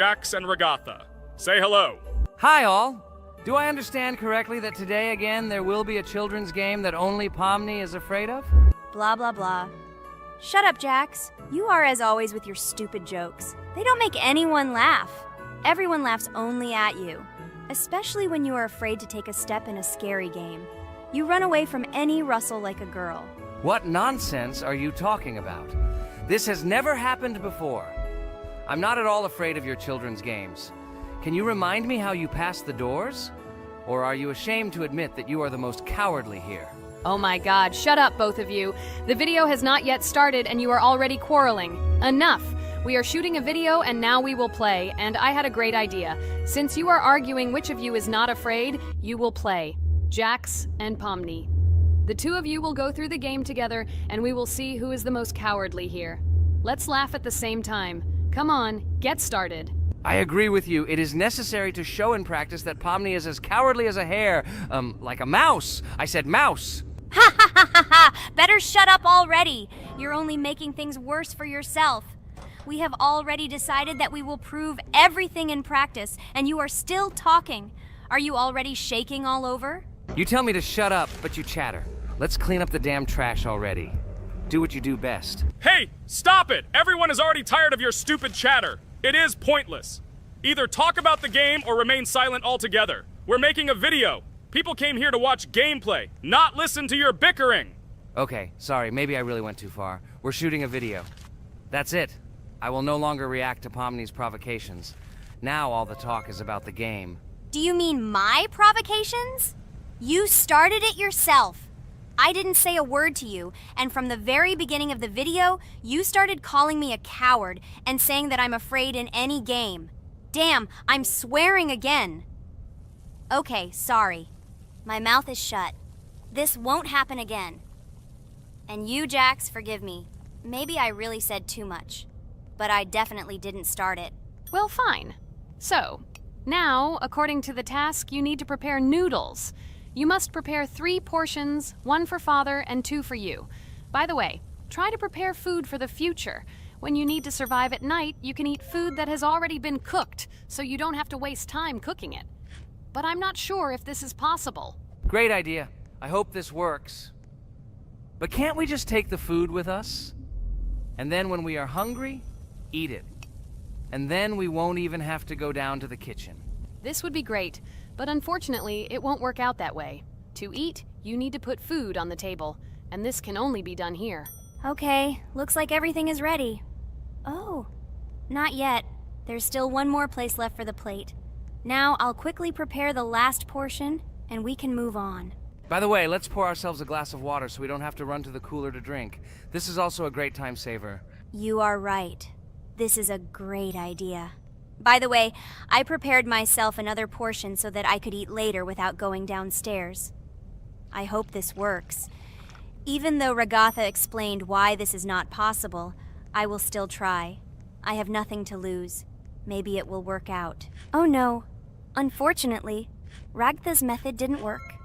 Jax and Regatha. Say hello. Hi, all. Do I understand correctly that today again there will be a children's game that only Pomni is afraid of? Blah, blah, blah. Shut up, Jax. You are as always with your stupid jokes. They don't make anyone laugh. Everyone laughs only at you, especially when you are afraid to take a step in a scary game. You run away from any rustle like a girl. What nonsense are you talking about? This has never happened before. I'm not at all afraid of your children's games. Can you remind me how you passed the doors? Or are you ashamed to admit that you are the most cowardly here? Oh my god, shut up, both of you. The video has not yet started and you are already quarreling. Enough! We are shooting a video and now we will play, and I had a great idea. Since you are arguing which of you is not afraid, you will play. Jax and Pomni. The two of you will go through the game together and we will see who is the most cowardly here. Let's laugh at the same time. Come on, get started. I agree with you. It is necessary to show in practice that Pomni is as cowardly as a hare. Like a mouse. I said mouse. Ha ha ha ha ha! Better shut up already. You're only making things worse for yourself. We have already decided that we will prove everything in practice, and you are still talking. Are you already shaking all over? You tell me to shut up, but you chatter. Let's clean up the damn trash already. Do what you do best. Hey, stop it! Everyone is already tired of your stupid chatter. It is pointless. Either talk about the game or remain silent altogether. We're making a video. People came here to watch gameplay, not listen to your bickering. Okay, sorry, maybe I really went too far. We're shooting a video. That's it. I will no longer react to Pomni's provocations. Now all the talk is about the game. Do you mean my provocations? You started it yourself. I didn't say a word to you, and from the very beginning of the video, you started calling me a coward and saying that I'm afraid in any game. Damn, I'm swearing again. Okay, sorry. My mouth is shut. This won't happen again. And you, Jax, forgive me. Maybe I really said too much, but I definitely didn't start it. Well, fine. So, now, according to the task, you need to prepare noodles. You must prepare 3 portions, 1 for Father and 2 for you. By the way, try to prepare food for the future. When you need to survive at night, you can eat food that has already been cooked, so you don't have to waste time cooking it. But I'm not sure if this is possible. Great idea. I hope this works. But can't we just take the food with us? And then when we are hungry, eat it. And then we won't even have to go down to the kitchen. This would be great, but unfortunately, it won't work out that way. To eat, you need to put food on the table, and this can only be done here. Okay, looks like everything is ready. Oh, not yet. There's still one more place left for the plate. Now I'll quickly prepare the last portion, and we can move on. By the way, let's pour ourselves a glass of water so we don't have to run to the cooler to drink. This is also a great time saver. You are right. This is a great idea. By the way, I prepared myself another portion so that I could eat later without going downstairs. I hope this works. Even though Regatha explained why this is not possible, I will still try. I have nothing to lose. Maybe it will work out. Oh no. Unfortunately, Ragatha's method didn't work.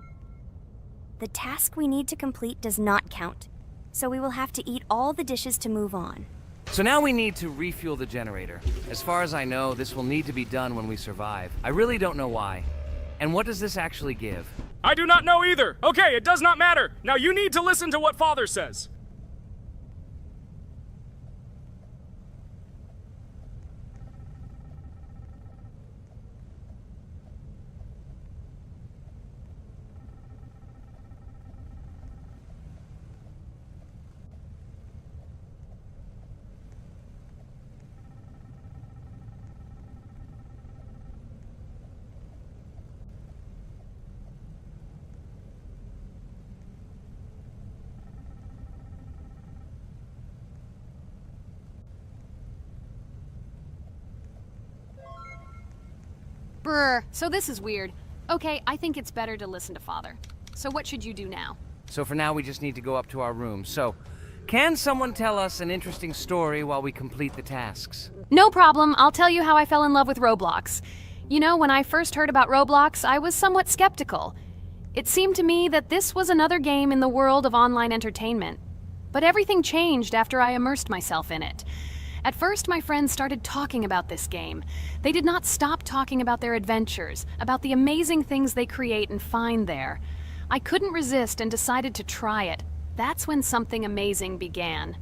The task we need to complete does not count, so we will have to eat all the dishes to move on. So now we need to refuel the generator. As far as I know, this will need to be done when we survive. I really don't know why. And what does this actually give? I do not know either. Okay, it does not matter. Now you need to listen to what Father says. Brr, so this is weird. Okay, I think it's better to listen to Father. So what should you do now? So for now, we just need to go up to our room. So, can someone tell us an interesting story while we complete the tasks? No problem, I'll tell you how I fell in love with Roblox. You know, when I first heard about Roblox, I was somewhat skeptical. It seemed to me that this was another game in the world of online entertainment. But everything changed after I immersed myself in it. At first, my friends started talking about this game. They did not stop talking about their adventures, about the amazing things they create and find there. I couldn't resist and decided to try it. That's when something amazing began.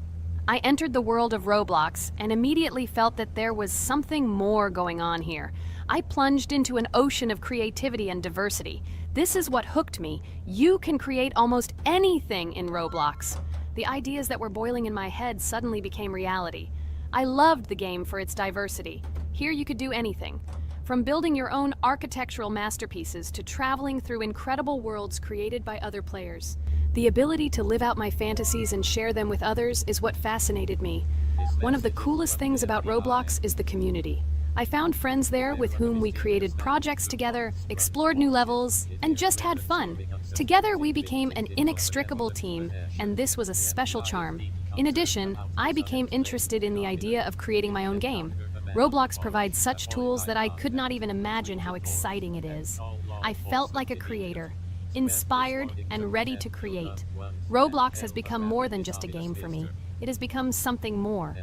I entered the world of Roblox and immediately felt that there was something more going on here. I plunged into an ocean of creativity and diversity. This is what hooked me. You can create almost anything in Roblox. The ideas that were boiling in my head suddenly became reality. I loved the game for its diversity. Here you could do anything. From building your own architectural masterpieces to traveling through incredible worlds created by other players. The ability to live out my fantasies and share them with others is what fascinated me. One of the coolest things about Roblox is the community. I found friends there with whom we created projects together, explored new levels, and just had fun. Together we became an inextricable team, and this was a special charm. In addition, I became interested in the idea of creating my own game. Roblox provides such tools that I could not even imagine how exciting it is. I felt like a creator, inspired and ready to create. Roblox has become more than just a game for me. It has become something more.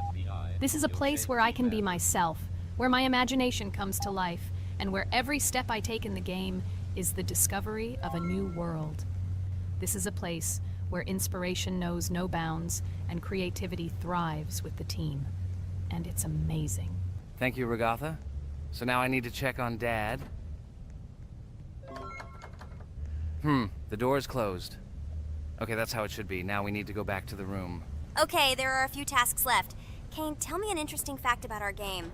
This is a place where I can be myself, where my imagination comes to life, and where every step I take in the game is the discovery of a new world. This is a place where inspiration knows no bounds and creativity thrives with the team. And it's amazing. Thank you, Regatha. So now I need to check on Dad. The door is closed. Okay, that's how it should be. Now we need to go back to the room. Okay, there are a few tasks left. Kane, tell me an interesting fact about our game.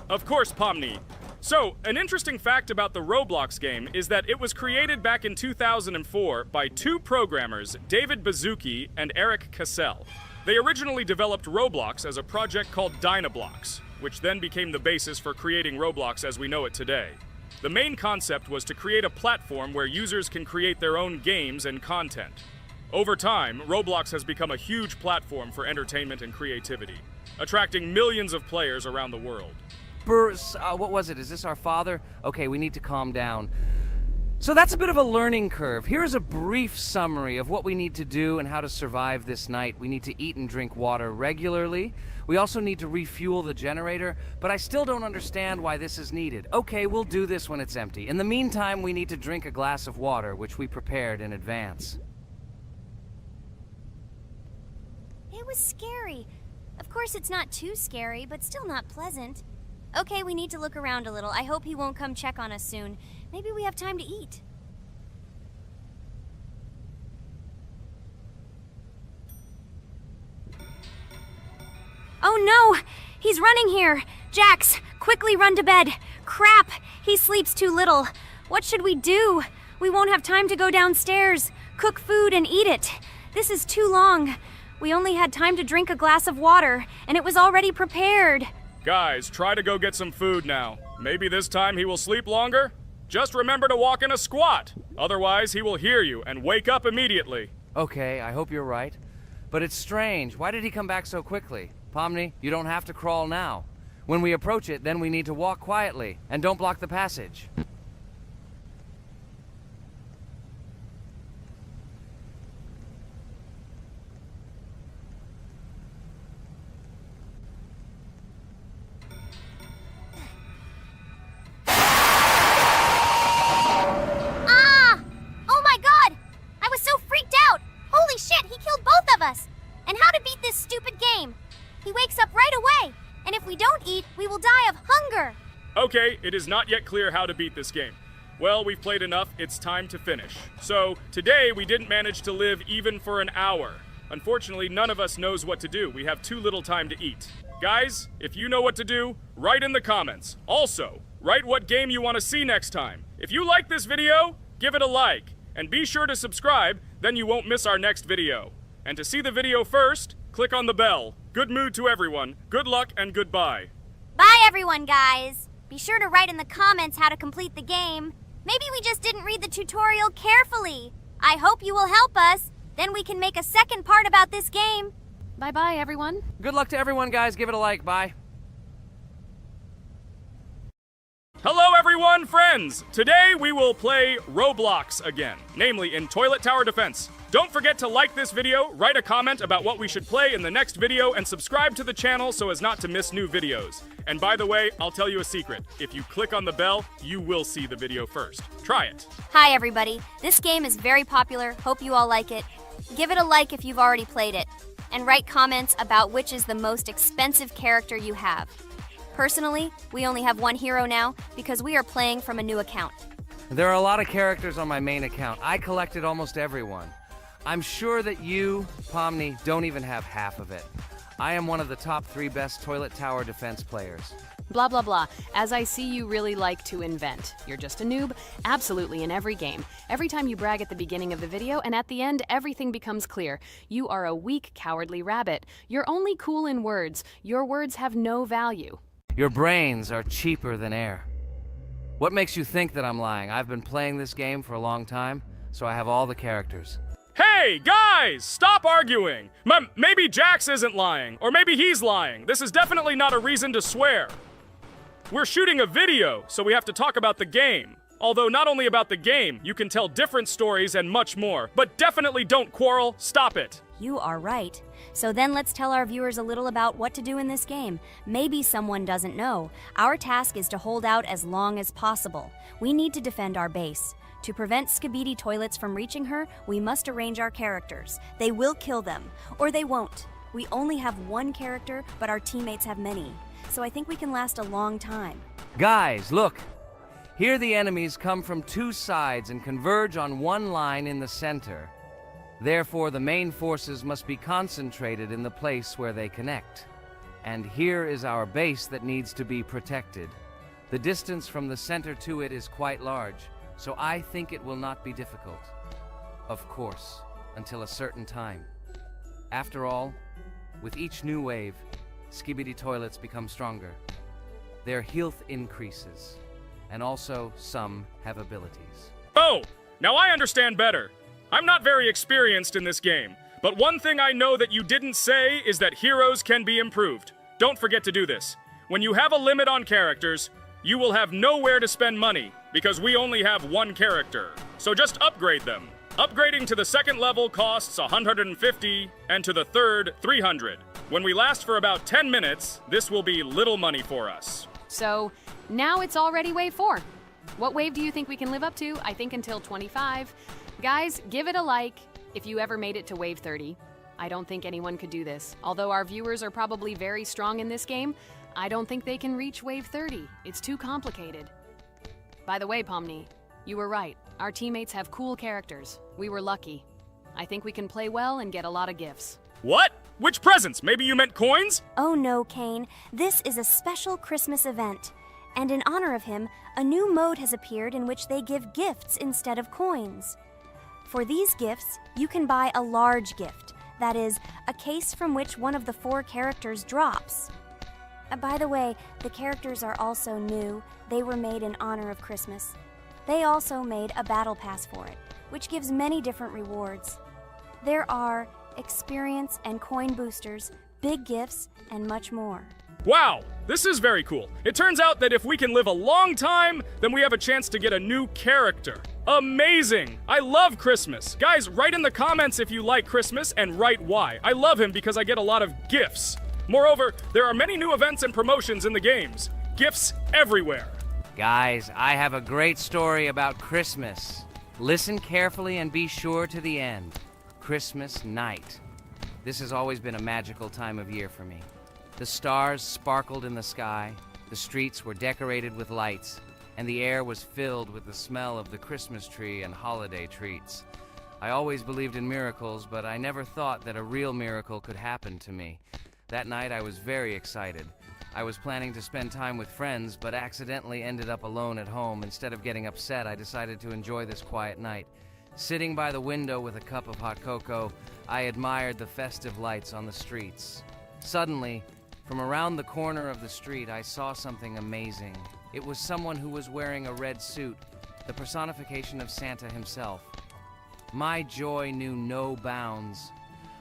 Of course, Pomni. So, an interesting fact about the Roblox game is that it was created back in 2004 by two programmers, David Baszucki and Eric Cassell. They originally developed Roblox as a project called Dynablox, which then became the basis for creating Roblox as we know it today. The main concept was to create a platform where users can create their own games and content. Over time, Roblox has become a huge platform for entertainment and creativity, attracting millions of players around the world. What was it? Is this our father? Okay, we need to calm down. So that's a bit of a learning curve. Here's a brief summary of what we need to do and how to survive this night. We need to eat and drink water regularly. We also need to refuel the generator, but I still don't understand why this is needed. Okay, we'll do this when it's empty. In the meantime, we need to drink a glass of water, which we prepared in advance. It was scary. Of course, it's not too scary, but still not pleasant. Okay, we need to look around a little. I hope he won't come check on us soon. Maybe we have time to eat. Oh no! He's running here! Jax, quickly run to bed! Crap! He sleeps too little. What should we do? We won't have time to go downstairs, cook food, and eat it. This is too long. We only had time to drink a glass of water, and it was already prepared. Guys, try to go get some food now. Maybe this time he will sleep longer? Just remember to walk in a squat. Otherwise, he will hear you and wake up immediately. Okay, I hope you're right. But it's strange. Why did he come back so quickly? Pomni, you don't have to crawl now. When we approach it, then we need to walk quietly. And don't block the passage. And how to beat this stupid game. He wakes up right away, and if we don't eat, we will die of hunger. Okay, it is not yet clear how to beat this game. Well, we've played enough, it's time to finish. So, today we didn't manage to live even for an hour. Unfortunately, none of us knows what to do. We have too little time to eat. Guys, if you know what to do, write in the comments. Also, write what game you want to see next time. If you like this video, give it a like. And be sure to subscribe, then you won't miss our next video. And to see the video first, click on the bell. Good mood to everyone. Good luck and goodbye. Bye everyone, guys. Be sure to write in the comments how to complete the game. Maybe we just didn't read the tutorial carefully. I hope you will help us. Then we can make a second part about this game. Bye-bye, everyone. Good luck to everyone, guys. Give it a like. Bye. Hello everyone, friends! Today we will play Roblox again, namely in Toilet Tower Defense. Don't forget to like this video, write a comment about what we should play in the next video, and subscribe to the channel so as not to miss new videos. And by the way, I'll tell you a secret. If you click on the bell, you will see the video first. Try it. Hi everybody, this game is very popular, hope you all like it. Give it a like if you've already played it, and write comments about which is the most expensive character you have. Personally, we only have one hero now because we are playing from a new account. There are a lot of characters on my main account. I collected almost everyone. I'm sure that you, Pomni, don't even have half of it. I am one of the top 3 best toilet tower defense players. Blah, blah, blah. As I see you really like to invent. You're just a noob? Absolutely, in every game. Every time you brag at the beginning of the video, and at the end, everything becomes clear. You are a weak, cowardly rabbit. You're only cool in words. Your words have no value. Your brains are cheaper than air. What makes you think that I'm lying? I've been playing this game for a long time, so I have all the characters. Hey, guys! Stop arguing! Maybe Jax isn't lying, or maybe he's lying. This is definitely not a reason to swear. We're shooting a video, so we have to talk about the game. Although not only about the game, you can tell different stories and much more. But definitely don't quarrel. Stop it. You are right. So then let's tell our viewers a little about what to do in this game. Maybe someone doesn't know. Our task is to hold out as long as possible. We need to defend our base. To prevent Skibidi Toilets from reaching her, we must arrange our characters. They will kill them, or they won't. We only have one character, but our teammates have many. So I think we can last a long time. Guys, look! Here the enemies come from 2 sides and converge on one line in the center. Therefore, the main forces must be concentrated in the place where they connect. And here is our base that needs to be protected. The distance from the center to it is quite large, so I think it will not be difficult. Of course, until a certain time. After all, with each new wave, Skibidi Toilets become stronger. Their health increases, and also some have abilities. Oh, now I understand better. I'm not very experienced in this game, but one thing I know that you didn't say is that heroes can be improved. Don't forget to do this. When you have a limit on characters, you will have nowhere to spend money, because we only have one character. So just upgrade them. Upgrading to the 2nd level costs 150, and to the 3rd, 300. When we last for about 10 minutes, this will be little money for us. So, now it's already wave 4. What wave do you think we can live up to? I think until 25. Guys, give it a like if you ever made it to wave 30. I don't think anyone could do this. Although our viewers are probably very strong in this game, I don't think they can reach wave 30. It's too complicated. By the way, Pomni, you were right. Our teammates have cool characters. We were lucky. I think we can play well and get a lot of gifts. What? Which presents? Maybe you meant coins? Oh no, Kane. This is a special Christmas event. And in honor of him, a new mode has appeared in which they give gifts instead of coins. For these gifts, you can buy a large gift. That is, a case from which one of the 4 characters drops. By the way, the characters are also new. They were made in honor of Christmas. They also made a battle pass for it, which gives many different rewards. There are experience and coin boosters, big gifts, and much more. Wow, this is very cool. It turns out that if we can live a long time, then we have a chance to get a new character. Amazing! I love Christmas. Guys, write in the comments if you like Christmas and write why. I love him because I get a lot of gifts. Moreover, there are many new events and promotions in the games. Gifts everywhere. Guys, I have a great story about Christmas. Listen carefully and be sure to the end. Christmas night. This has always been a magical time of year for me. The stars sparkled in the sky, the streets were decorated with lights, and the air was filled with the smell of the Christmas tree and holiday treats. I always believed in miracles, but I never thought that a real miracle could happen to me. That night I was very excited. I was planning to spend time with friends, but accidentally ended up alone at home. Instead of getting upset, I decided to enjoy this quiet night. Sitting by the window with a cup of hot cocoa, I admired the festive lights on the streets. Suddenly, from around the corner of the street, I saw something amazing. It was someone who was wearing a red suit, the personification of Santa himself. My joy knew no bounds.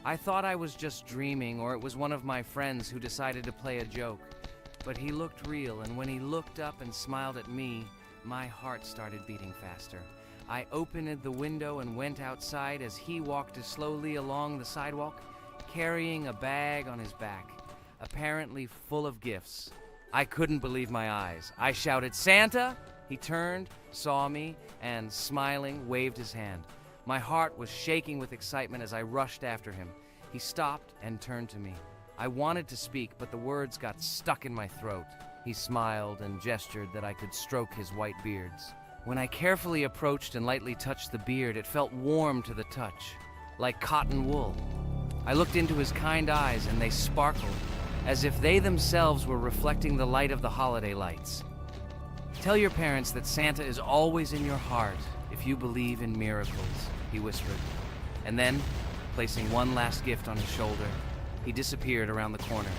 I thought I was just dreaming, or it was one of my friends who decided to play a joke. But he looked real, and when he looked up and smiled at me, my heart started beating faster. I opened the window and went outside as he walked slowly along the sidewalk, carrying a bag on his back, apparently full of gifts. I couldn't believe my eyes. I shouted, "Santa!" He turned, saw me, and smiling, waved his hand. My heart was shaking with excitement as I rushed after him. He stopped and turned to me. I wanted to speak, but the words got stuck in my throat. He smiled and gestured that I could stroke his white beards. When I carefully approached and lightly touched the beard, it felt warm to the touch, like cotton wool. I looked into his kind eyes, and they sparkled, as if they themselves were reflecting the light of the holiday lights. "Tell your parents that Santa is always in your heart if you believe in miracles," he whispered. And then, placing one last gift on his shoulder, he disappeared around the corner.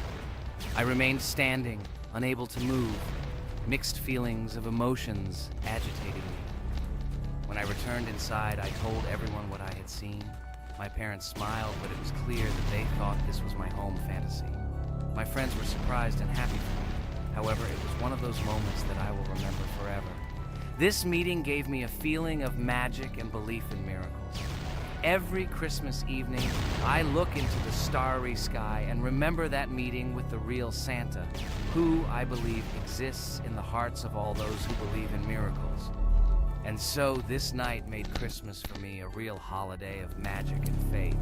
I remained standing, unable to move, mixed feelings of emotions agitating me. When I returned inside, I told everyone what I had seen. My parents smiled, but it was clear that they thought this was my home fantasy. My friends were surprised and happy for me. However, it was one of those moments that I will remember forever. This meeting gave me a feeling of magic and belief in miracles. Every Christmas evening, I look into the starry sky and remember that meeting with the real Santa, who, I believe, exists in the hearts of all those who believe in miracles. And so this night made Christmas for me a real holiday of magic and faith,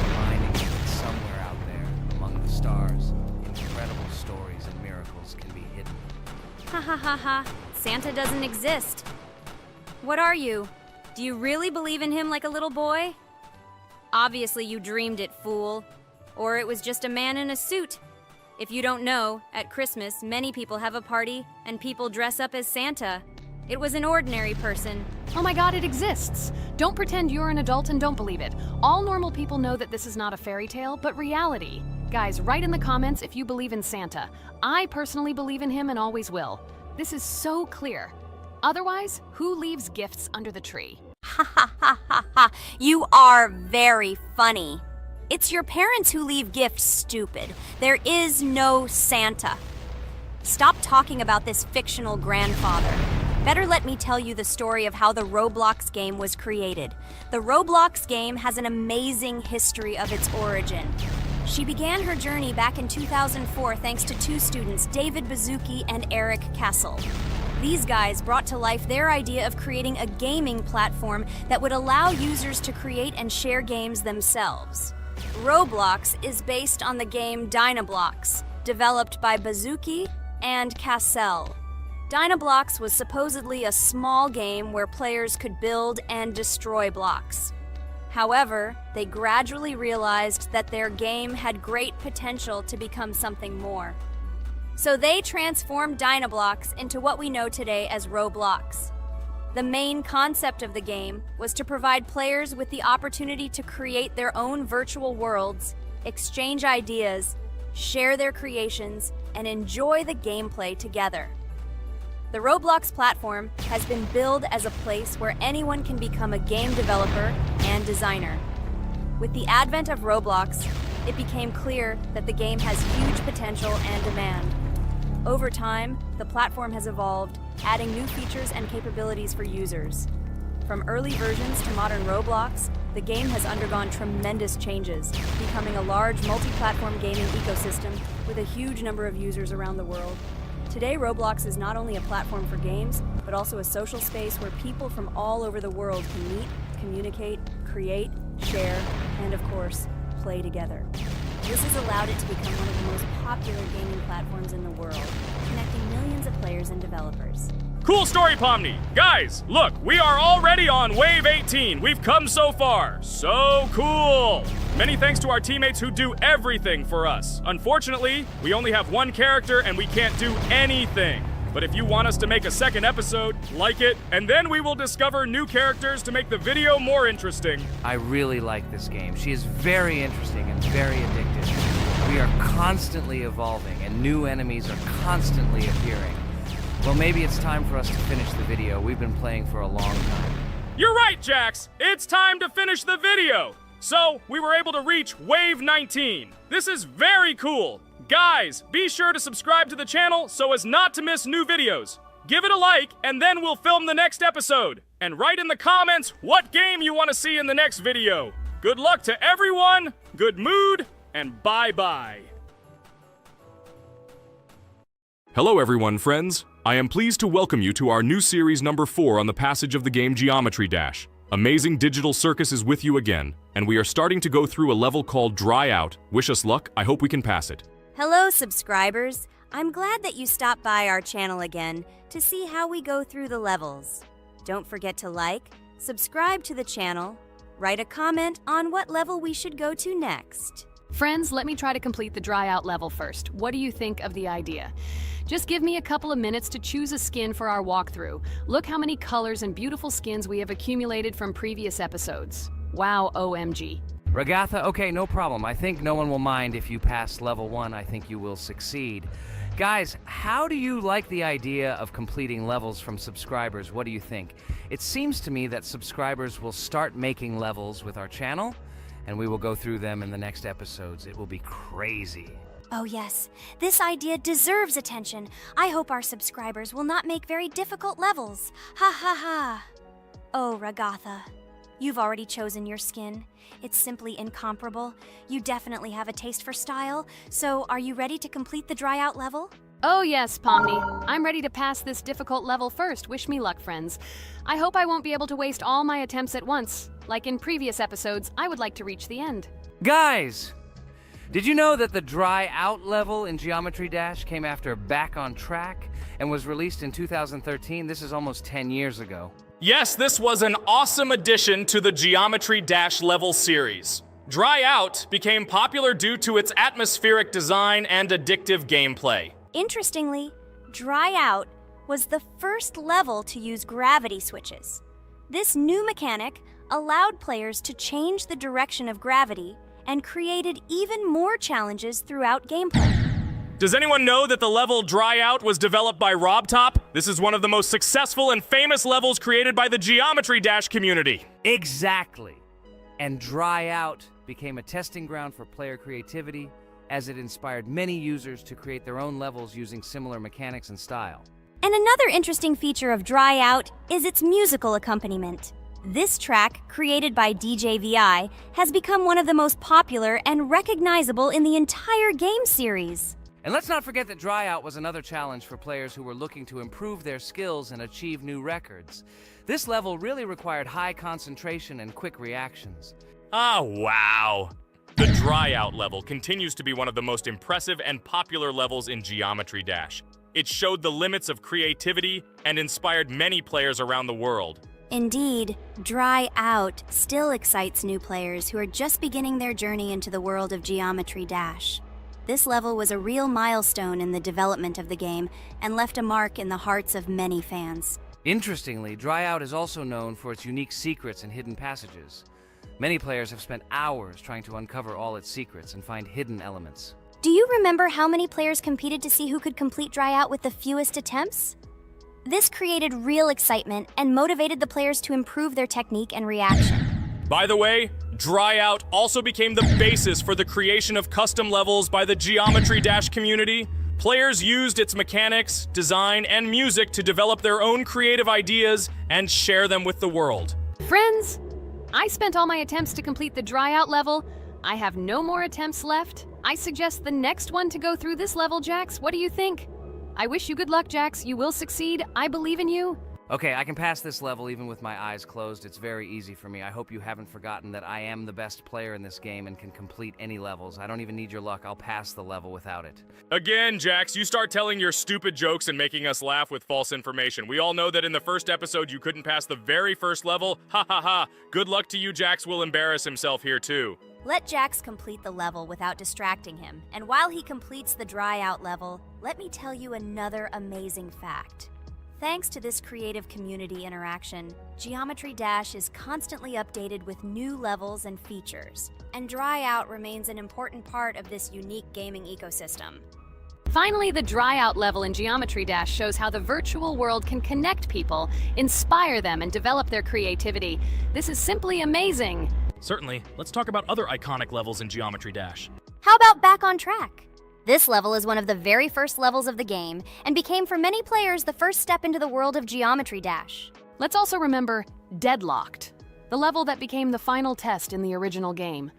reminding me that somewhere out there, among the stars, incredible stories and miracles can be hidden. Ha ha ha ha. Santa doesn't exist. What are you? Do you really believe in him like a little boy? Obviously you dreamed it, fool. Or it was just a man in a suit. If you don't know, at Christmas, many people have a party and people dress up as Santa. It was an ordinary person. Oh my god, it exists! Don't pretend you're an adult and don't believe it. All normal people know that this is not a fairy tale, but reality. Guys, write in the comments if you believe in Santa. I personally believe in him and always will. This is so clear. Otherwise, who leaves gifts under the tree? Ha ha ha ha ha. You are very funny. It's your parents who leave gifts, stupid. There is no Santa. Stop talking about this fictional grandfather. Better let me tell you the story of how the Roblox game was created. The Roblox game has an amazing history of its origin. She began her journey back in 2004 thanks to two students, David Bazuki and Eric Kessel. These guys brought to life their idea of creating a gaming platform that would allow users to create and share games themselves. Roblox is based on the game Dynablox, developed by Bazuki and Cassell. Dynablox was supposedly a small game where players could build and destroy blocks. However, they gradually realized that their game had great potential to become something more. So they transformed Dynablox into what we know today as Roblox. The main concept of the game was to provide players with the opportunity to create their own virtual worlds, exchange ideas, share their creations, and enjoy the gameplay together. The Roblox platform has been billed as a place where anyone can become a game developer and designer. With the advent of Roblox, it became clear that the game has huge potential and demand. Over time, the platform has evolved, adding new features and capabilities for users. From early versions to modern Roblox, the game has undergone tremendous changes, becoming a large multi-platform gaming ecosystem with a huge number of users around the world. Today, Roblox is not only a platform for games, but also a social space where people from all over the world can meet, communicate, create, share, and of course, play together. This has allowed it to become one of the most popular gaming platforms in the world, connecting millions of players and developers. Cool story, Pomni. Guys, look, we are already on Wave 18. We've come so far. So cool. Many thanks to our teammates who do everything for us. Unfortunately, we only have one character and we can't do anything. But if you want us to make a second episode, like it, and then we will discover new characters to make the video more interesting. I really like this game. She is very interesting and very addictive. We are constantly evolving and new enemies are constantly appearing. Well, maybe it's time for us to finish the video. We've been playing for a long time. You're right, Jax. It's time to finish the video. So, we were able to reach Wave 19. This is very cool. Guys, be sure to subscribe to the channel so as not to miss new videos. Give it a like, and then we'll film the next episode. and write in the comments what game you want to see in the next video. Good luck to everyone, good mood, and bye-bye. Hello everyone, friends. I am pleased to welcome you to our new series number 4 on the passage of the game Geometry Dash. Amazing Digital Circus is with you again, and we are starting to go through a level called Dry Out. Wish us luck, I hope we can pass it. Hello, subscribers. I'm glad that you stopped by our channel again to see how we go through the levels. Don't forget to like, subscribe to the channel, write a comment on what level we should go to next. Friends, let me try to complete the Dry Out level first. What do you think of the idea? Just give me a couple of minutes to choose a skin for our walkthrough. Look how many colors and beautiful skins we have accumulated from previous episodes. Wow, OMG. Ragatha, okay, no problem. I think no one will mind if you pass level 1. I think you will succeed. Guys, how do you like the idea of completing levels from subscribers? What do you think? It seems to me that subscribers will start making levels with our channel, and we will go through them in the next episodes. It will be crazy. Oh yes, this idea deserves attention. I hope our subscribers will not make very difficult levels. Ha ha ha. Oh, Ragatha, you've already chosen your skin. It's simply incomparable. You definitely have a taste for style. So, are you ready to complete the Dry Out level? Oh yes, Pomni. I'm ready to pass this difficult level first. Wish me luck, friends. I hope I won't be able to waste all my attempts at once. Like in previous episodes, I would like to reach the end. Guys! Did you know that the Dry Out level in Geometry Dash came after Back on Track and was released in 2013? This is almost 10 years ago. Yes, this was an awesome addition to the Geometry Dash level series. Dry Out became popular due to its atmospheric design and addictive gameplay. Interestingly, Dry Out was the first level to use gravity switches. This new mechanic allowed players to change the direction of gravity and created even more challenges throughout gameplay. Does anyone know that the level Dry Out was developed by RobTop? This is one of the most successful and famous levels created by the Geometry Dash community. Exactly. And Dry Out became a testing ground for player creativity, as it inspired many users to create their own levels using similar mechanics and style. And another interesting feature of Dry Out is its musical accompaniment. This track, created by DJ VI, has become one of the most popular and recognizable in the entire game series. And let's not forget that Dry Out was another challenge for players who were looking to improve their skills and achieve new records. This level really required high concentration and quick reactions. Ah, wow. The Dry Out level continues to be one of the most impressive and popular levels in Geometry Dash. It showed the limits of creativity and inspired many players around the world. Indeed, Dry Out still excites new players who are just beginning their journey into the world of Geometry Dash. This level was a real milestone in the development of the game and left a mark in the hearts of many fans. Interestingly, Dry Out is also known for its unique secrets and hidden passages. Many players have spent hours trying to uncover all its secrets and find hidden elements. Do you remember how many players competed to see who could complete Dry Out with the fewest attempts? This created real excitement and motivated the players to improve their technique and reaction. By the way, Dry Out also became the basis for the creation of custom levels by the Geometry Dash community. Players used its mechanics, design, and music to develop their own creative ideas and share them with the world. Friends, I spent all my attempts to complete the Dry Out level. I have no more attempts left. I suggest the next one to go through this level, Jax. What do you think? I wish you good luck, Jax. You will succeed. I believe in you. Okay, I can pass this level even with my eyes closed. It's very easy for me. I hope you haven't forgotten that I am the best player in this game and can complete any levels. I don't even need your luck. I'll pass the level without it. Again, Jax, you start telling your stupid jokes and making us laugh with false information. We all know that in the first episode you couldn't pass the very first level. Ha ha ha. Good luck to you, Jax will embarrass himself here too. Let Jax complete the level without distracting him. And while he completes the Dry Out level, let me tell you another amazing fact. Thanks to this creative community interaction, Geometry Dash is constantly updated with new levels and features, and Dry Out remains an important part of this unique gaming ecosystem. Finally, the Dry Out level in Geometry Dash shows how the virtual world can connect people, inspire them, and develop their creativity. This is simply amazing. Certainly. Let's talk about other iconic levels in Geometry Dash. How about Back on Track? This level is one of the very first levels of the game and became for many players the first step into the world of Geometry Dash. Let's also remember Deadlocked, the level that became the final test in the original game.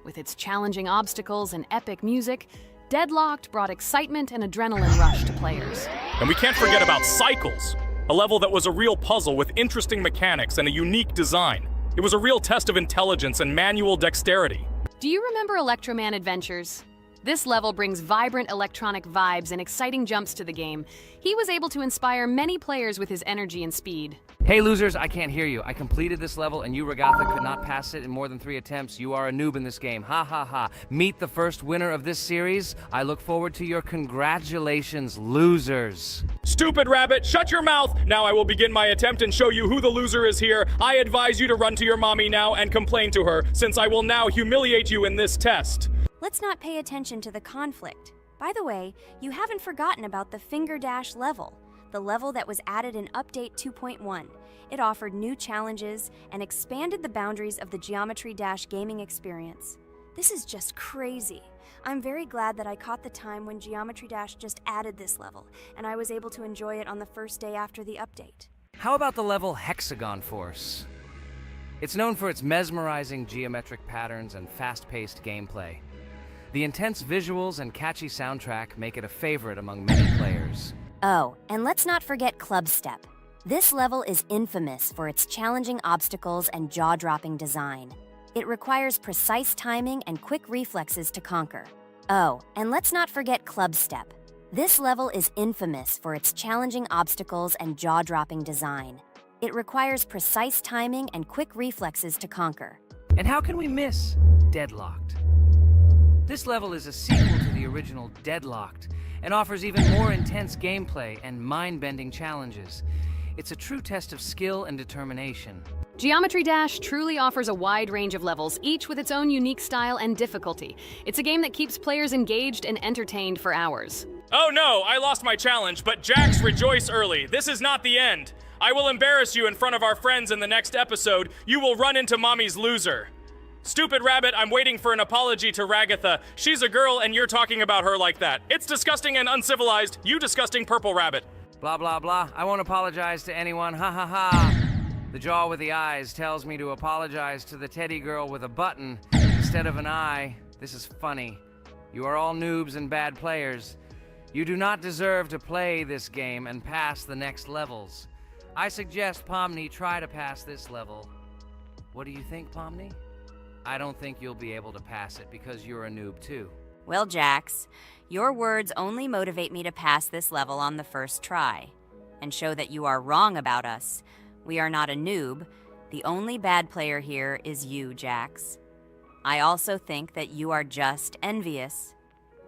With its challenging obstacles and epic music, Deadlocked brought excitement and adrenaline rush to players. And we can't forget about Cycles, a level that was a real puzzle with interesting mechanics and a unique design. It was a real test of intelligence and manual dexterity. Do you remember Electroman Adventures? This level brings vibrant electronic vibes and exciting jumps to the game. He was able to inspire many players with his energy and speed. Hey losers, I can't hear you. I completed this level and you, Regatha, could not pass it in more than 3 attempts. You are a noob in this game. Ha ha ha. Meet the first winner of this series. I look forward to your congratulations, losers. Stupid rabbit, shut your mouth! Now I will begin my attempt and show you who the loser is here. I advise you to run to your mommy now and complain to her, since I will now humiliate you in this test. Let's not pay attention to the conflict. By the way, you haven't forgotten about the Finger Dash level, the level that was added in Update 2.1. It offered new challenges and expanded the boundaries of the Geometry Dash gaming experience. This is just crazy. I'm very glad that I caught the time when Geometry Dash just added this level, and I was able to enjoy it on the first day after the update. How about the level Hexagon Force? It's known for its mesmerizing geometric patterns and fast-paced gameplay. The intense visuals and catchy soundtrack make it a favorite among many players. Oh, and let's not forget Club Step. This level is infamous for its challenging obstacles and jaw-dropping design. It requires precise timing and quick reflexes to conquer. Oh, and let's not forget Club Step. This level is infamous for its challenging obstacles and jaw-dropping design. It requires precise timing and quick reflexes to conquer. And how can we miss Deadlocked? This level is a sequel to the original Deadlocked and offers even more intense gameplay and mind-bending challenges. It's a true test of skill and determination. Geometry Dash truly offers a wide range of levels, each with its own unique style and difficulty. It's a game that keeps players engaged and entertained for hours. Oh no, I lost my challenge, but Jax, rejoice early. This is not the end. I will embarrass you in front of our friends in the next episode. You will run into Mommy's loser. Stupid rabbit, I'm waiting for an apology to Ragatha. She's a girl and you're talking about her like that. It's disgusting and uncivilized, you disgusting purple rabbit. Blah, blah, blah. I won't apologize to anyone. Ha ha ha. The jaw with the eyes tells me to apologize to the teddy girl with a button instead of an eye. This is funny. You are all noobs and bad players. You do not deserve to play this game and pass the next levels. I suggest Pomni try to pass this level. What do you think, Pomni? I don't think you'll be able to pass it because you're a noob too. Well, Jax, your words only motivate me to pass this level on the first try, and show that you are wrong about us. We are not a noob. The only bad player here is you, Jax. I also think that you are just envious,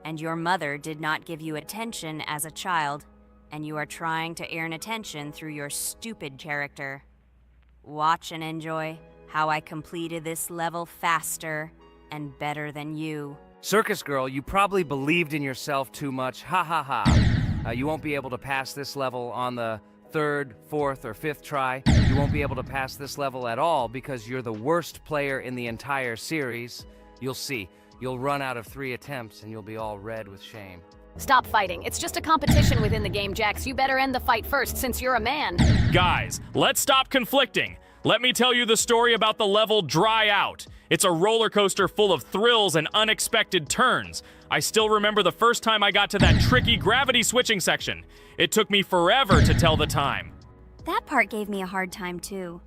and your mother did not give you attention as a child, and you are trying to earn attention through your stupid character. Watch and enjoy how I completed this level faster and better than you. Circus girl, you probably believed in yourself too much. Ha ha ha. You won't be able to pass this level on the 3rd, 4th, or 5th try. You won't be able to pass this level at all because you're the worst player in the entire series. You'll see. You'll run out of 3 attempts and you'll be all red with shame. Stop fighting. It's just a competition within the game, Jax. You better end the fight first since you're a man. Guys, let's stop conflicting. Let me tell you the story about the level Dry Out. It's a roller coaster full of thrills and unexpected turns. I still remember the first time I got to that tricky gravity switching section. It took me forever to tell the time. That part gave me a hard time too.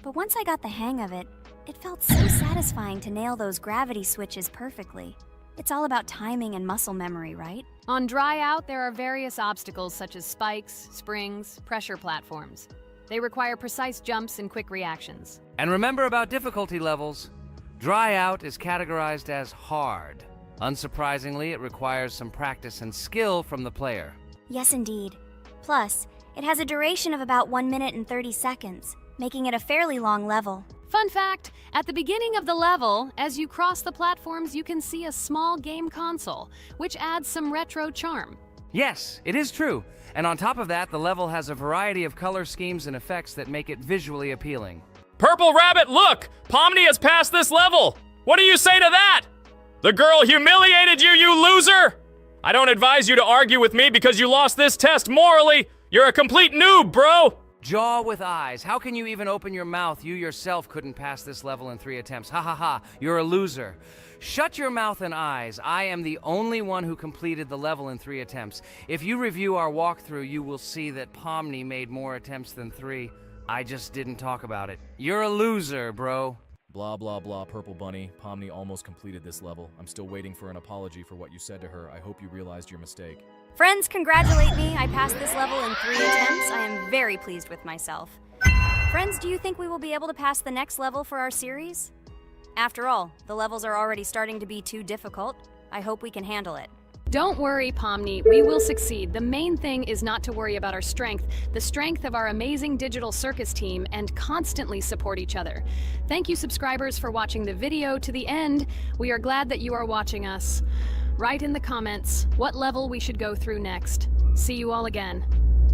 But once I got the hang of it, it felt so satisfying to nail those gravity switches perfectly. It's all about timing and muscle memory, right? On Dry Out, there are various obstacles such as spikes, springs, pressure platforms. They require precise jumps and quick reactions. And remember about difficulty levels. Dry Out is categorized as hard. Unsurprisingly, it requires some practice and skill from the player. Yes, indeed. Plus, it has a duration of about 1 minute and 30 seconds, making it a fairly long level. Fun fact, at the beginning of the level, as you cross the platforms, you can see a small game console, which adds some retro charm. Yes, it is true. And on top of that, the level has a variety of color schemes and effects that make it visually appealing. Purple Rabbit, look! Pomni has passed this level! What do you say to that? The girl humiliated you, you loser! I don't advise you to argue with me because you lost this test morally. You're a complete noob, bro! Jaw with eyes. How can you even open your mouth? You yourself couldn't pass this level in 3 attempts. Ha ha ha. You're a loser. Shut your mouth and eyes. I am the only one who completed the level in 3 attempts. If you review our walkthrough, you will see that Pomni made more attempts than 3. I just didn't talk about it. You're a loser, bro. Blah, blah, blah, Purple Bunny. Pomni almost completed this level. I'm still waiting for an apology for what you said to her. I hope you realized your mistake. Friends, congratulate me. I passed this level in 3 attempts. I am very pleased with myself. Friends, do you think we will be able to pass the next level for our series? After all, the levels are already starting to be too difficult. I hope we can handle it. Don't worry, Pomni. We will succeed. The main thing is not to worry about our strength, the strength of our amazing digital circus team, and constantly support each other. Thank you, subscribers, for watching the video to the end. We are glad that you are watching us. Write in the comments what level we should go through next. See you all again.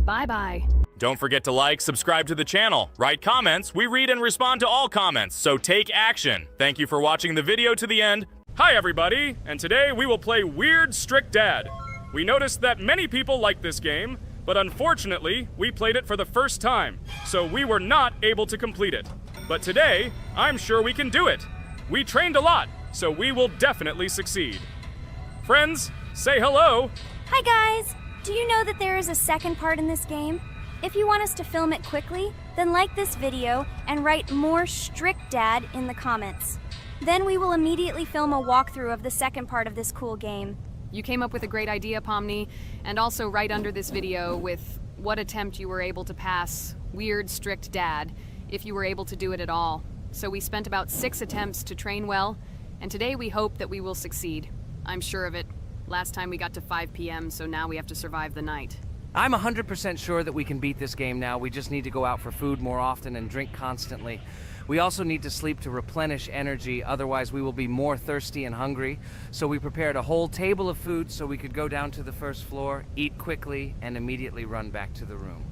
Bye-bye. Don't forget to like, subscribe to the channel, write comments. We read and respond to all comments, so take action. Thank you for watching the video to the end. Hi everybody, and today we will play Weird Strict Dad. We noticed that many people like this game, but unfortunately, we played it for the first time, so we were not able to complete it. But today, I'm sure we can do it. We trained a lot, so we will definitely succeed. Friends, say hello. Hi guys! Do you know that there is a second part in this game? If you want us to film it quickly, then like this video and write more Strict Dad in the comments. Then we will immediately film a walkthrough of the second part of this cool game. You came up with a great idea, Pomni, and also right under this video with what attempt you were able to pass Weird Strict Dad, if you were able to do it at all. So we spent about 6 attempts to train well, and today we hope that we will succeed. I'm sure of it. Last time we got to 5 p.m., so now we have to survive the night. I'm 100% sure that we can beat this game now. We just need to go out for food more often and drink constantly. We also need to sleep to replenish energy, otherwise we will be more thirsty and hungry. So we prepared a whole table of food so we could go down to the first floor, eat quickly, and immediately run back to the room.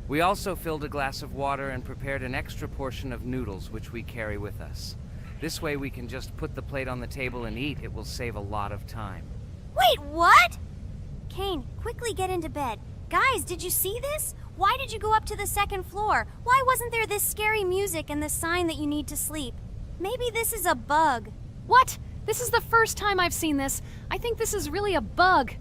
We also filled a glass of water and prepared an extra portion of noodles, which we carry with us. This way we can just put the plate on the table and eat. It will save a lot of time. Wait, what? Kane, quickly get into bed. Guys, did you see this? Why did you go up to the second floor? Why wasn't there this scary music and the sign that you need to sleep? Maybe this is a bug. What? This is the first time I've seen this. I think this is really a bug.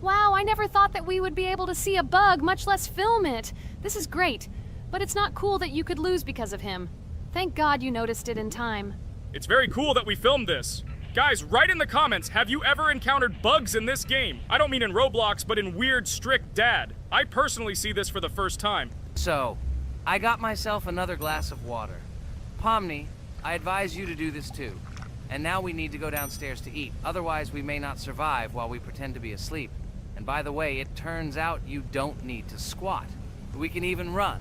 Wow, I never thought that we would be able to see a bug, much less film it. This is great, but it's not cool that you could lose because of him. Thank God you noticed it in time. It's very cool that we filmed this. Guys, write in the comments, have you ever encountered bugs in this game? I don't mean in Roblox, but in Weird Strict Dad. I personally see this for the first time. So, I got myself another glass of water. Pomni, I advise you to do this too. And now we need to go downstairs to eat. Otherwise, we may not survive while we pretend to be asleep. And by the way, it turns out you don't need to squat. We can even run.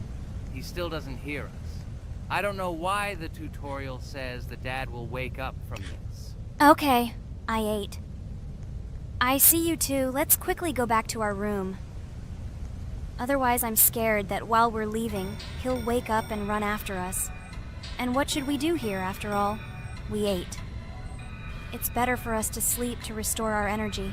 He still doesn't hear us. I don't know why the tutorial says that Dad will wake up from this. Okay, I ate. I see you two. Let's quickly go back to our room. Otherwise, I'm scared that while we're leaving, he'll wake up and run after us. And what should we do here, after all? We ate. It's better for us to sleep to restore our energy.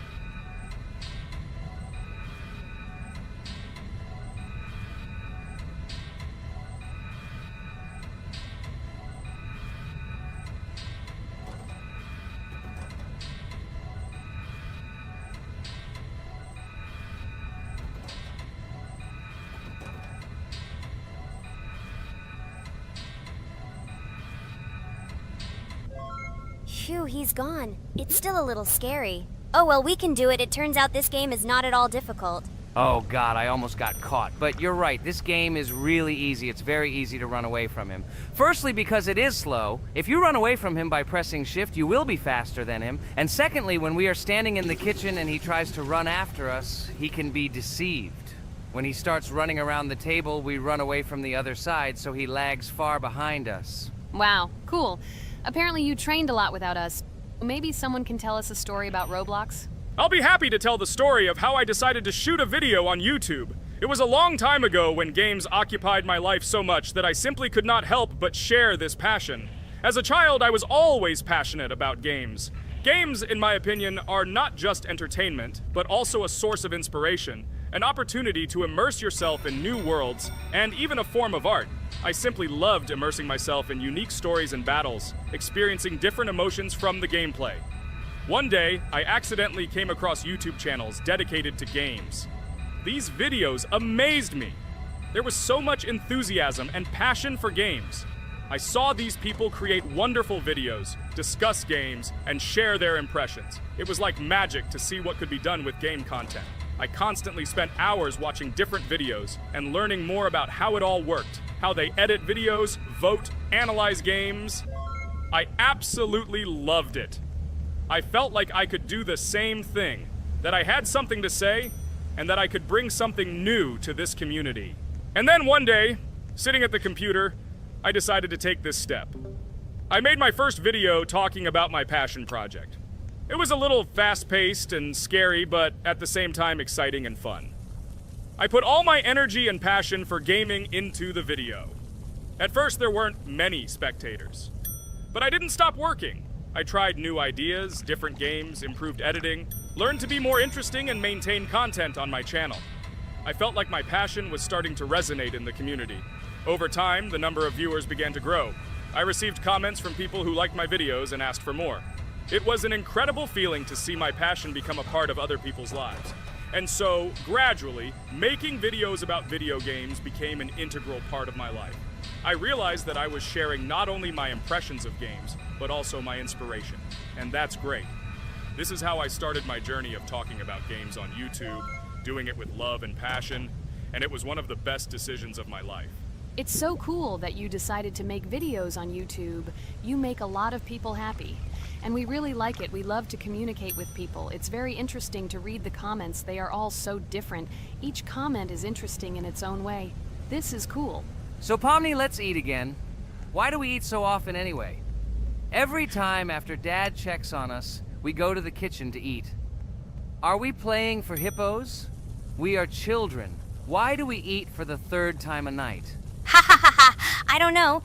Phew, he's gone. It's still a little scary. Oh well, we can do it. It turns out this game is not at all difficult. Oh God, I almost got caught. But you're right, this game is really easy. It's very easy to run away from him. Firstly, because it is slow. If you run away from him by pressing shift, you will be faster than him. And secondly, when we are standing in the kitchen and he tries to run after us, he can be deceived. When he starts running around the table, we run away from the other side, so he lags far behind us. Wow, cool. Apparently you trained a lot without us. Maybe someone can tell us a story about Roblox? I'll be happy to tell the story of how I decided to shoot a video on YouTube. It was a long time ago when games occupied my life so much that I simply could not help but share this passion. As a child, I was always passionate about games. Games, in my opinion, are not just entertainment, but also a source of inspiration. an opportunity to immerse yourself in new worlds, and even a form of art. I simply loved immersing myself in unique stories and battles, experiencing different emotions from the gameplay. One day, I accidentally came across YouTube channels dedicated to games. These videos amazed me. There was so much enthusiasm and passion for games. I saw these people create wonderful videos, discuss games, and share their impressions. It was like magic to see what could be done with game content. I constantly spent hours watching different videos and learning more about how it all worked, how they edit videos, vote, analyze games. I absolutely loved it. I felt like I could do the same thing, that I had something to say, and that I could bring something new to this community. And then one day, sitting at the computer, I decided to take this step. I made my first video talking about my passion project. It was a little fast-paced and scary, but at the same time exciting and fun. I put all my energy and passion for gaming into the video. At first, there weren't many spectators. But I didn't stop working. I tried new ideas, different games, improved editing, learned to be more interesting, and maintain content on my channel. I felt like my passion was starting to resonate in the community. Over time, the number of viewers began to grow. I received comments from people who liked my videos and asked for more. It was an incredible feeling to see my passion become a part of other people's lives. And so, gradually, making videos about video games became an integral part of my life. I realized that I was sharing not only my impressions of games, but also my inspiration. And that's great. This is how I started my journey of talking about games on YouTube, doing it with love and passion, and it was one of the best decisions of my life. It's so cool that you decided to make videos on YouTube. You make a lot of people happy. And we really like it. We love to communicate with people. It's very interesting to read the comments. They are all so different. Each comment is interesting in its own way. This is cool. So Pomni, let's eat again. Why do we eat so often anyway? Every time after Dad checks on us, we go to the kitchen to eat. Are we playing for hippos? We are children. Why do we eat for the third time a night? Ha ha ha ha! I don't know.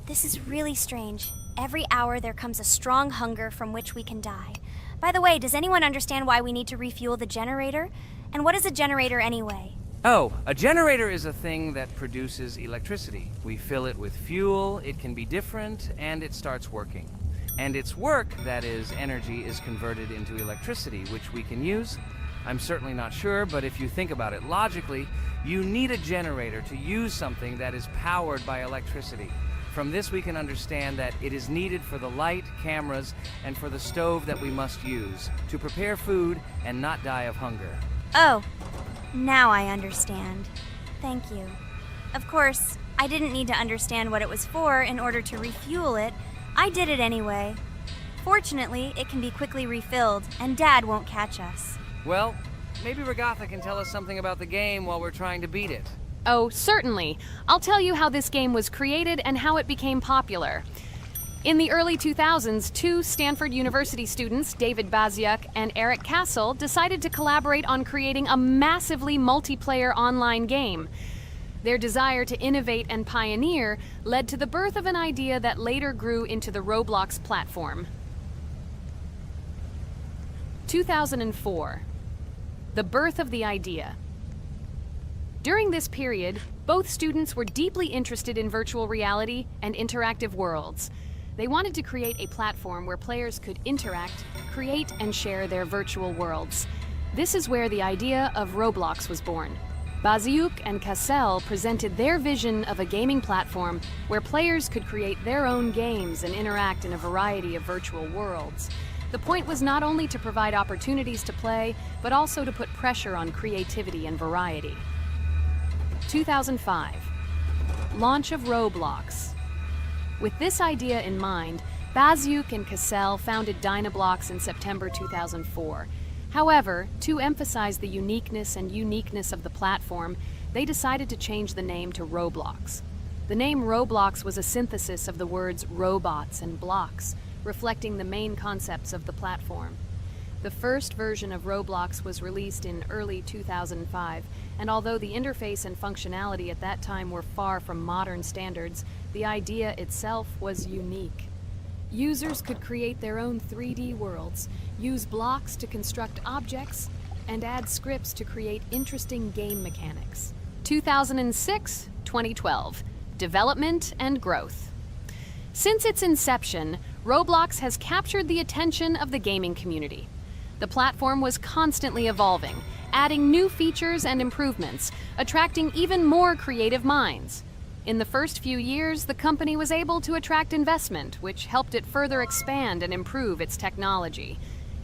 This is really strange. Every hour there comes a strong hunger from which we can die. By the way, does anyone understand why we need to refuel the generator? And what is a generator anyway? Oh, a generator is a thing that produces electricity. We fill it with fuel, it can be different, and it starts working. And its work, that is, energy, is converted into electricity, which we can use. I'm certainly not sure, but if you think about it logically, you need a generator to use something that is powered by electricity. From this we can understand that it is needed for the light, cameras, and for the stove that we must use to prepare food and not die of hunger. Oh, now I understand. Thank you. Of course, I didn't need to understand what it was for in order to refuel it. I did it anyway. Fortunately, it can be quickly refilled, and Dad won't catch us. Well, maybe Regatha can tell us something about the game while we're trying to beat it. Oh, certainly. I'll tell you how this game was created and how it became popular. In the early 2000s, two Stanford University students, David Baziuk and Eric Castle, decided to collaborate on creating a massively multiplayer online game. Their desire to innovate and pioneer led to the birth of an idea that later grew into the Roblox platform. 2004. The birth of the idea. During this period, both students were deeply interested in virtual reality and interactive worlds. They wanted to create a platform where players could interact, create, and share their virtual worlds. This is where the idea of Roblox was born. Baziuk and Cassell presented their vision of a gaming platform where players could create their own games and interact in a variety of virtual worlds. The point was not only to provide opportunities to play, but also to put pressure on creativity and variety. 2005. Launch of Roblox. With this idea in mind, Baziuk and Cassell founded Dynablox in September 2004. However, to emphasize the uniqueness of the platform, they decided to change the name to Roblox. The name Roblox was a synthesis of the words robots and blocks, reflecting the main concepts of the platform. The first version of Roblox was released in early 2005, and although the interface and functionality at that time were far from modern standards, the idea itself was unique. Users could create their own 3D worlds, use blocks to construct objects, and add scripts to create interesting game mechanics. 2006-2012. Development and growth. Since its inception, Roblox has captured the attention of the gaming community. The platform was constantly evolving, adding new features and improvements, attracting even more creative minds. In the first few years, the company was able to attract investment, which helped it further expand and improve its technology.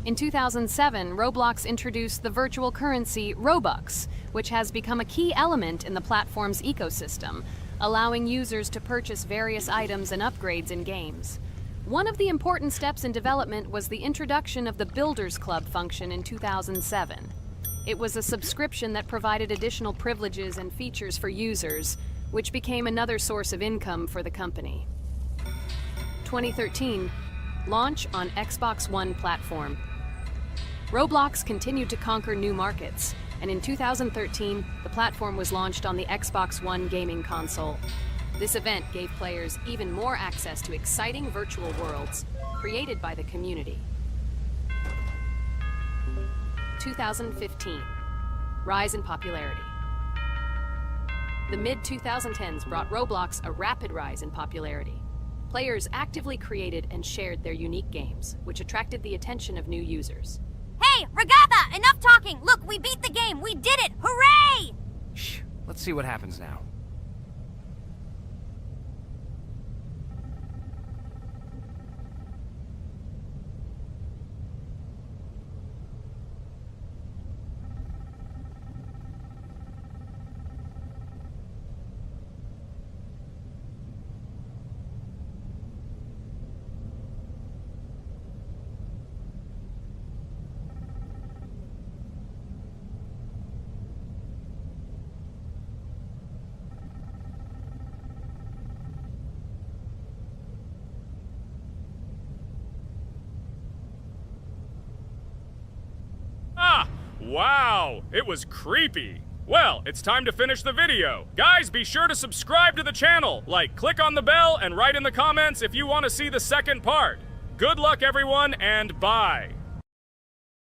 In 2007, Roblox introduced the virtual currency Robux, which has become a key element in the platform's ecosystem, allowing users to purchase various items and upgrades in games. One of the important steps in development was the introduction of the Builders Club function in 2007. It was a subscription that provided additional privileges and features for users, which became another source of income for the company. 2013, launch on Xbox One platform. Roblox continued to conquer new markets, and in 2013, the platform was launched on the Xbox One gaming console. This event gave players even more access to exciting virtual worlds created by the community. 2015, rise in popularity. The mid-2010s brought Roblox a rapid rise in popularity. Players actively created and shared their unique games, which attracted the attention of new users. Hey, Regatha! Enough talking! Look, we beat the game! We did it! Hooray! Shh, let's see what happens now. Wow, it was creepy. Well, it's time to finish the video. Guys, be sure to subscribe to the channel. Click on the bell and write in the comments if you want to see the second part. Good luck, everyone, and bye.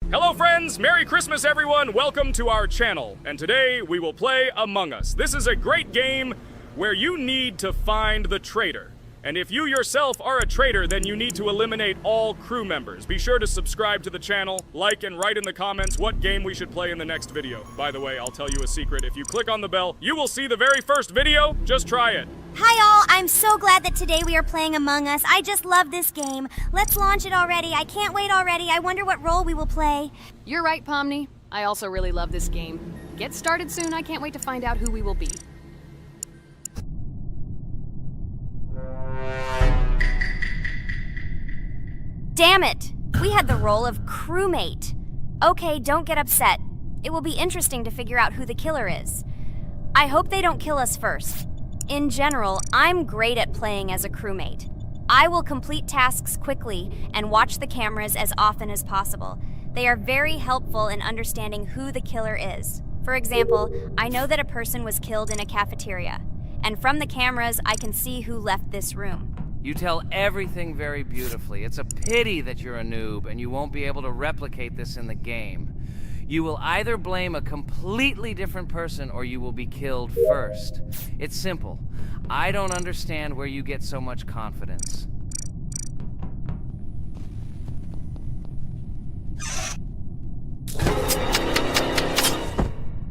Hello, friends. Merry Christmas, everyone. Welcome to our channel. And today we will play Among Us. This is a great game where you need to find the traitor. And if you yourself are a traitor, then you need to eliminate all crew members. Be sure to subscribe to the channel, like and write in the comments what game we should play in the next video. By the way, I'll tell you a secret. If you click on the bell, you will see the very first video. Just try it. Hi all, I'm so glad that today we are playing Among Us. I just love this game. Let's launch it already. I can't wait already. I wonder what role we will play. You're right, Pomni. I also really love this game. Get started soon. I can't wait to find out who we will be. Damn it! We had the role of crewmate. Okay, don't get upset. It will be interesting to figure out who the killer is. I hope they don't kill us first. In general, I'm great at playing as a crewmate. I will complete tasks quickly and watch the cameras as often as possible. They are very helpful in understanding who the killer is. For example, I know that a person was killed in a cafeteria, and from the cameras, I can see who left this room. You tell everything very beautifully. It's a pity that you're a noob and you won't be able to replicate this in the game. You will either blame a completely different person or you will be killed first. It's simple. I don't understand where you get so much confidence.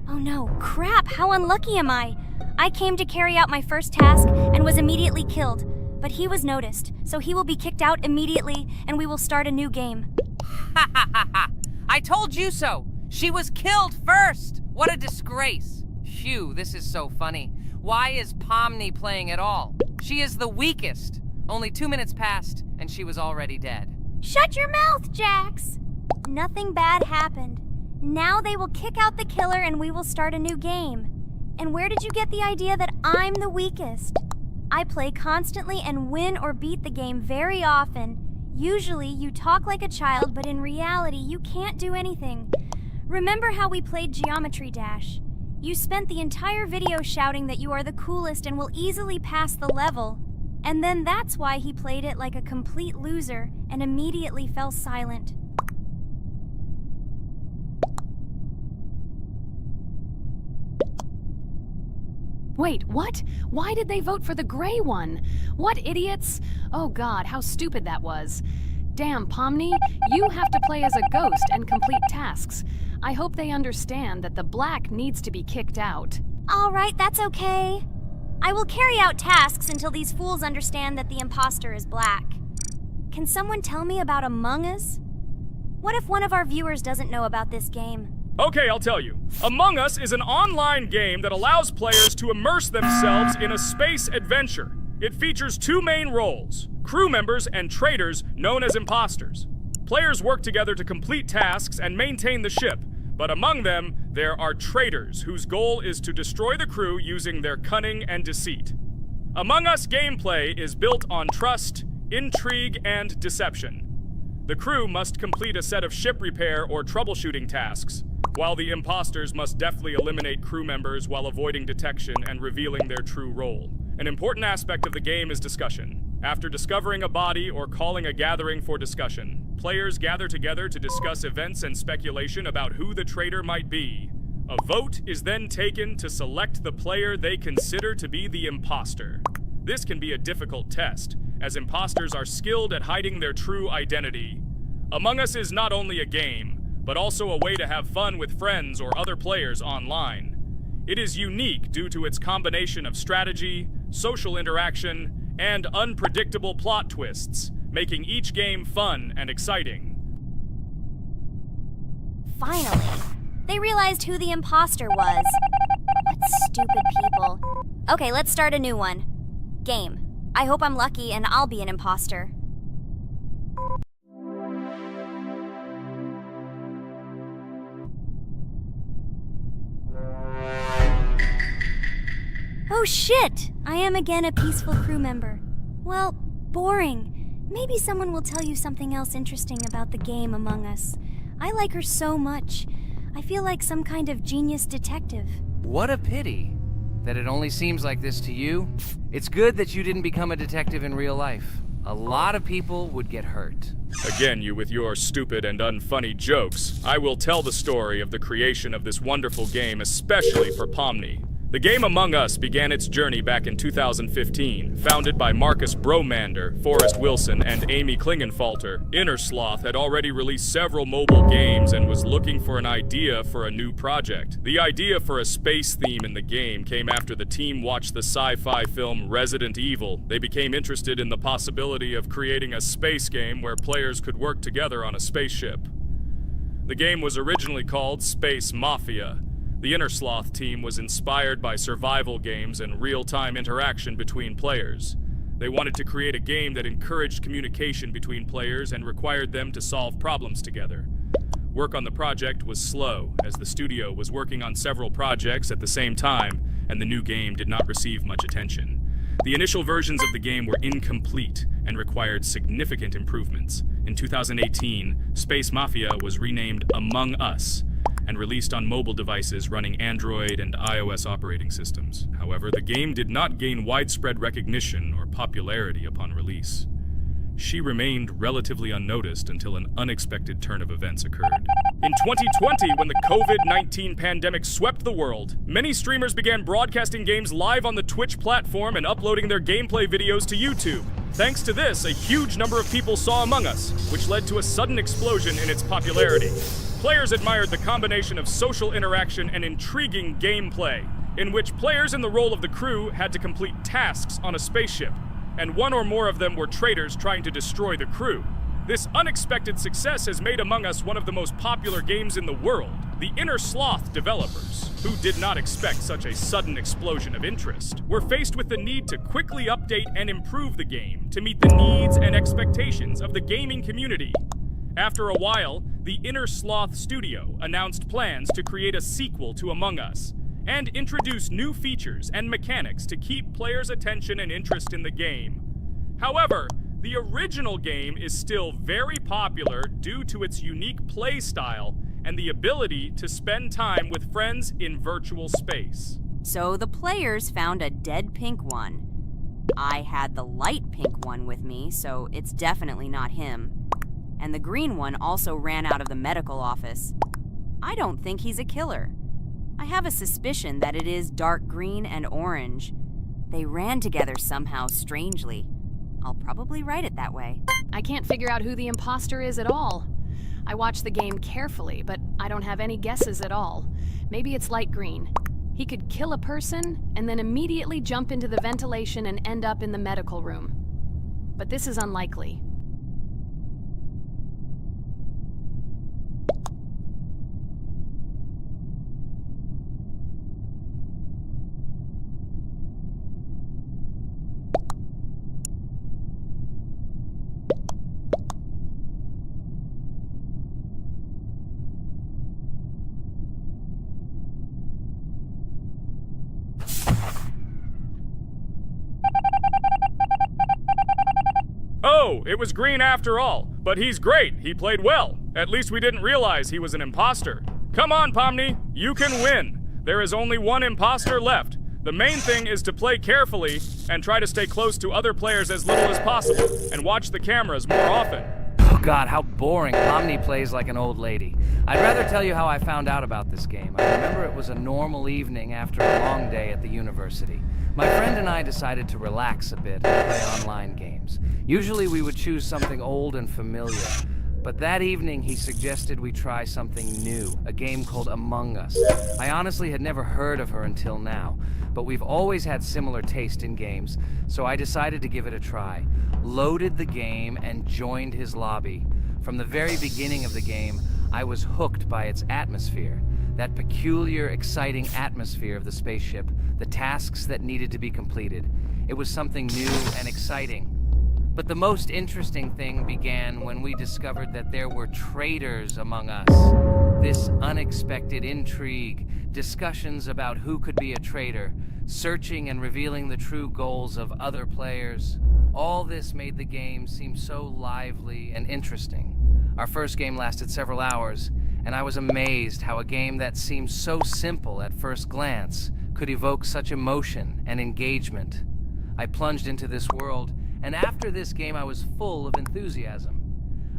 Oh no, crap, how unlucky am I? I came to carry out my first task and was immediately killed. But he was noticed, so he will be kicked out immediately, and we will start a new game. Ha ha ha ha! I told you so! She was killed first! What a disgrace! Phew, this is so funny. Why is Pomni playing at all? She is the weakest. Only 2 minutes passed, and she was already dead. Shut your mouth, Jax! Nothing bad happened. Now they will kick out the killer and we will start a new game. And where did you get the idea that I'm the weakest? I play constantly and win or beat the game very often. Usually, you talk like a child, but in reality, you can't do anything. Remember how we played Geometry Dash? You spent the entire video shouting that you are the coolest and will easily pass the level. And then that's why he played it like a complete loser and immediately fell silent. Wait, what? Why did they vote for the gray one? What idiots? Oh god, how stupid that was. Damn, Pomni, you have to play as a ghost and complete tasks. I hope they understand that the black needs to be kicked out. All right, that's okay. I will carry out tasks until these fools understand that the imposter is black. Can someone tell me about Among Us? What if one of our viewers doesn't know about this game? Okay, I'll tell you. Among Us is an online game that allows players to immerse themselves in a space adventure. It features two main roles, crew members and traitors known as imposters. Players work together to complete tasks and maintain the ship, but among them, there are traitors whose goal is to destroy the crew using their cunning and deceit. Among Us gameplay is built on trust, intrigue, and deception. The crew must complete a set of ship repair or troubleshooting tasks, while the imposters must deftly eliminate crew members while avoiding detection and revealing their true role. An important aspect of the game is discussion. After discovering a body or calling a gathering for discussion, players gather together to discuss events and speculation about who the traitor might be. A vote is then taken to select the player they consider to be the imposter. This can be a difficult test, as imposters are skilled at hiding their true identity. Among Us is not only a game, but also a way to have fun with friends or other players online. It is unique due to its combination of strategy, social interaction, and unpredictable plot twists, making each game fun and exciting. Finally, they realized who the imposter was. What stupid people. Okay, let's start a new one. Game. I hope I'm lucky and I'll be an imposter. Oh shit! I am again a peaceful crew member. Well, boring. Maybe someone will tell you something else interesting about the game Among Us. I like her so much. I feel like some kind of genius detective. What a pity that it only seems like this to you. It's good that you didn't become a detective in real life. A lot of people would get hurt. Again, you with your stupid and unfunny jokes. I will tell the story of the creation of this wonderful game, especially for Pomni. The game Among Us began its journey back in 2015. Founded by Marcus Bromander, Forrest Wilson, and Amy Klingenfalter, Innersloth had already released several mobile games and was looking for an idea for a new project. The idea for a space theme in the game came after the team watched the sci-fi film Resident Evil. They became interested in the possibility of creating a space game where players could work together on a spaceship. The game was originally called Space Mafia. The Innersloth team was inspired by survival games and real-time interaction between players. They wanted to create a game that encouraged communication between players and required them to solve problems together. Work on the project was slow, as the studio was working on several projects at the same time, and the new game did not receive much attention. The initial versions of the game were incomplete and required significant improvements. In 2018, Space Mafia was renamed Among Us, and released on mobile devices running Android and iOS operating systems. However, the game did not gain widespread recognition or popularity upon release. She remained relatively unnoticed until an unexpected turn of events occurred. In 2020, when the COVID-19 pandemic swept the world, many streamers began broadcasting games live on the Twitch platform and uploading their gameplay videos to YouTube. Thanks to this, a huge number of people saw Among Us, which led to a sudden explosion in its popularity. Players admired the combination of social interaction and intriguing gameplay, in which players in the role of the crew had to complete tasks on a spaceship, and one or more of them were traitors trying to destroy the crew. This unexpected success has made Among Us one of the most popular games in the world. The Innersloth developers, who did not expect such a sudden explosion of interest, were faced with the need to quickly update and improve the game to meet the needs and expectations of the gaming community. After a while, the Innersloth studio announced plans to create a sequel to Among Us and introduce new features and mechanics to keep players' attention and interest in the game. However, the original game is still very popular due to its unique play style and the ability to spend time with friends in virtual space. So the players found a dead pink one. I had the light pink one with me, so it's definitely not him. And the green one also ran out of the medical office. I don't think he's a killer. I have a suspicion that it is dark green and orange. They ran together somehow strangely. I'll probably write it that way. I can't figure out who the imposter is at all. I watched the game carefully, but I don't have any guesses at all. Maybe it's light green. He could kill a person and then immediately jump into the ventilation and end up in the medical room. But this is unlikely. Oh, it was green after all. But he's great. He played well. At least we didn't realize he was an imposter. Come on, Pomni. You can win. There is only one imposter left. The main thing is to play carefully and try to stay close to other players as little as possible and watch the cameras more often. Oh God, how boring. Pomni plays like an old lady. I'd rather tell you how I found out about this game. I remember it was a normal evening after a long day at the university. My friend and I decided to relax a bit and play online games. Usually we would choose something old and familiar, but that evening he suggested we try something new, a game called Among Us. I honestly had never heard of her until now, but we've always had similar taste in games, so I decided to give it a try. Loaded the game and joined his lobby. From the very beginning of the game, I was hooked by its atmosphere. That peculiar, exciting atmosphere of the spaceship, the tasks that needed to be completed. It was something new and exciting. But the most interesting thing began when we discovered that there were traitors among us. This unexpected intrigue, discussions about who could be a traitor, searching and revealing the true goals of other players. All this made the game seem so lively and interesting. Our first game lasted several hours, and I was amazed how a game that seemed so simple at first glance could evoke such emotion and engagement. I plunged into this world, and after this game I was full of enthusiasm.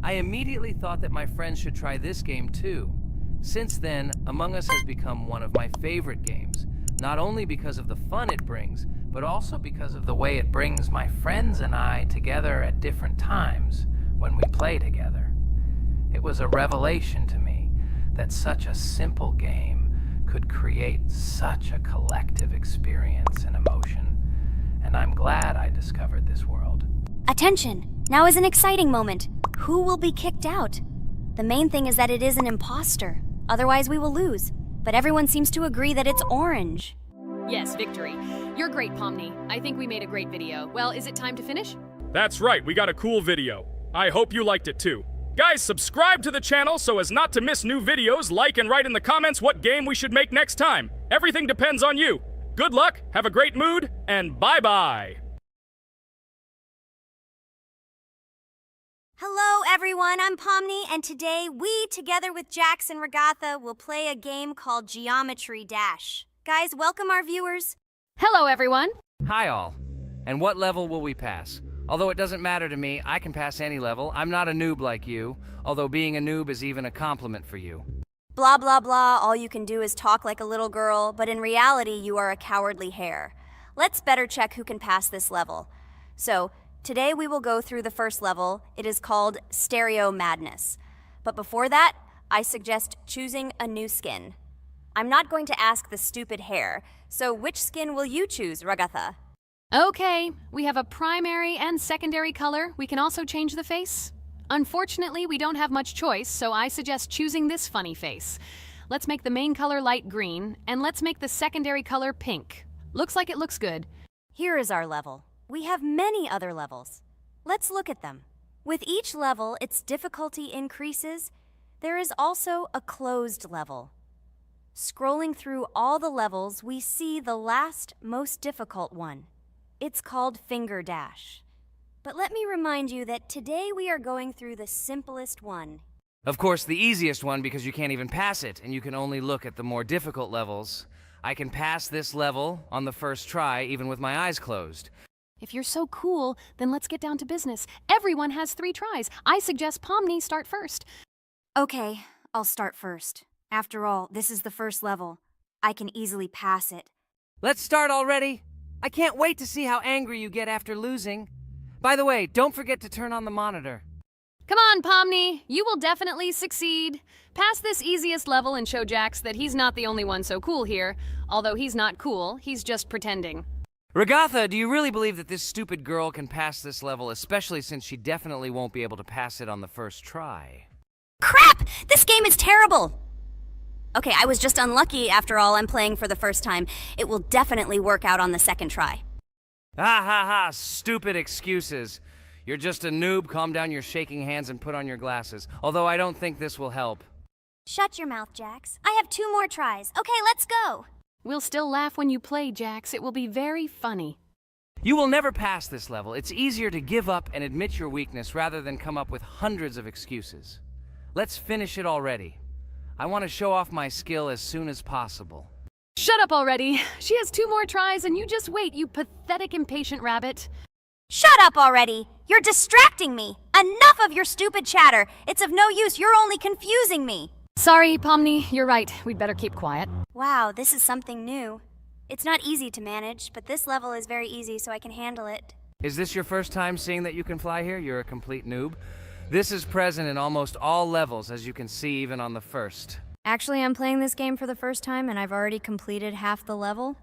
I immediately thought that my friends should try this game too. Since then, Among Us has become one of my favorite games, not only because of the fun it brings, but also because of the way it brings my friends and I together at different times when we play together. It was a revelation to me that such a simple game could create such a collective experience and emotion, and I'm glad I discovered this world. Attention! Now is an exciting moment. Who will be kicked out? The main thing is that it is an imposter. Otherwise we will lose. But everyone seems to agree that it's orange. Yes, victory. You're great, Pomni. I think we made a great video. Well, is it time to finish? That's right, we got a cool video. I hope you liked it too. Guys, subscribe to the channel so as not to miss new videos, like and write in the comments what game we should make next time. Everything depends on you. Good luck, have a great mood, and bye-bye. Hello everyone, I'm Pomni, and today we, together with Jax and Ragatha, will play a game called Geometry Dash. Guys, welcome our viewers. Hello, everyone. Hi all. And what level will we pass? Although it doesn't matter to me, I can pass any level. I'm not a noob like you, although being a noob is even a compliment for you. Blah blah blah, all you can do is talk like a little girl, but in reality you are a cowardly hare. Let's better check who can pass this level. So, today we will go through the first level. It is called Stereo Madness. But before that, I suggest choosing a new skin. I'm not going to ask the stupid hare, so which skin will you choose, Ragatha? Okay, we have a primary and secondary color. We can also change the face. Unfortunately, we don't have much choice, so I suggest choosing this funny face. Let's make the main color light green, and let's make the secondary color pink. Looks like it looks good. Here is our level. We have many other levels. Let's look at them. With each level, its difficulty increases. There is also a closed level. Scrolling through all the levels, we see the last, most difficult one. It's called Finger Dash. But let me remind you that today we are going through the simplest one. Of course, the easiest one because you can't even pass it, and you can only look at the more difficult levels. I can pass this level on the first try, even with my eyes closed. If you're so cool, then let's get down to business. Everyone has 3 tries. I suggest Pomni start first. Okay, I'll start first. After all, this is the first level. I can easily pass it. Let's start already. I can't wait to see how angry you get after losing. By the way, don't forget to turn on the monitor. Come on, Pomni. You will definitely succeed. Pass this easiest level and show Jax that he's not the only one so cool here. Although he's not cool, he's just pretending. Ragatha, do you really believe that this stupid girl can pass this level, especially since she definitely won't be able to pass it on the first try? Crap! This game is terrible! Okay, I was just unlucky after all. I'm playing for the first time. It will definitely work out on the second try. Ha ha ha, stupid excuses. You're just a noob, calm down your shaking hands and put on your glasses. Although I don't think this will help. Shut your mouth, Jax. I have 2 more tries. Okay, let's go! We'll still laugh when you play, Jax. It will be very funny. You will never pass this level. It's easier to give up and admit your weakness rather than come up with hundreds of excuses. Let's finish it already. I want to show off my skill as soon as possible. Shut up already. She has 2 more tries and you just wait, you pathetic impatient rabbit. Shut up already! You're distracting me! Enough of your stupid chatter! It's of no use, you're only confusing me! Sorry, Pomni, you're right. We'd better keep quiet. Wow, this is something new. It's not easy to manage, but this level is very easy, so I can handle it. Is this your first time seeing that you can fly here? You're a complete noob. This is present in almost all levels, as you can see even on the first. Actually, I'm playing this game for the first time, and I've already completed half the level.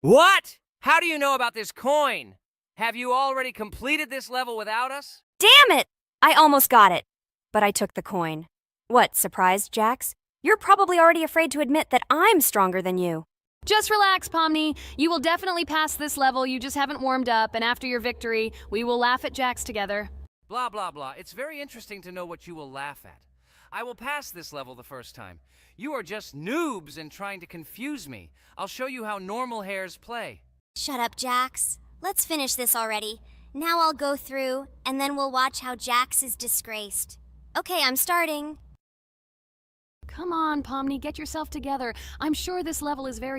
What? How do you know about this coin? Have you already completed this level without us? Damn it! I almost got it, but I took the coin. What, surprised, Jax? You're probably already afraid to admit that I'm stronger than you. Just relax, Pomni. You will definitely pass this level, you just haven't warmed up, and after your victory, we will laugh at Jax together. Blah, blah, blah. It's very interesting to know what you will laugh at. I will pass this level the first time. You are just noobs and trying to confuse me. I'll show you how normal hares play. Shut up, Jax. Let's finish this already. Now I'll go through, and then we'll watch how Jax is disgraced. Okay, I'm starting. Come on, Pomni, get yourself together. I'm sure this level is very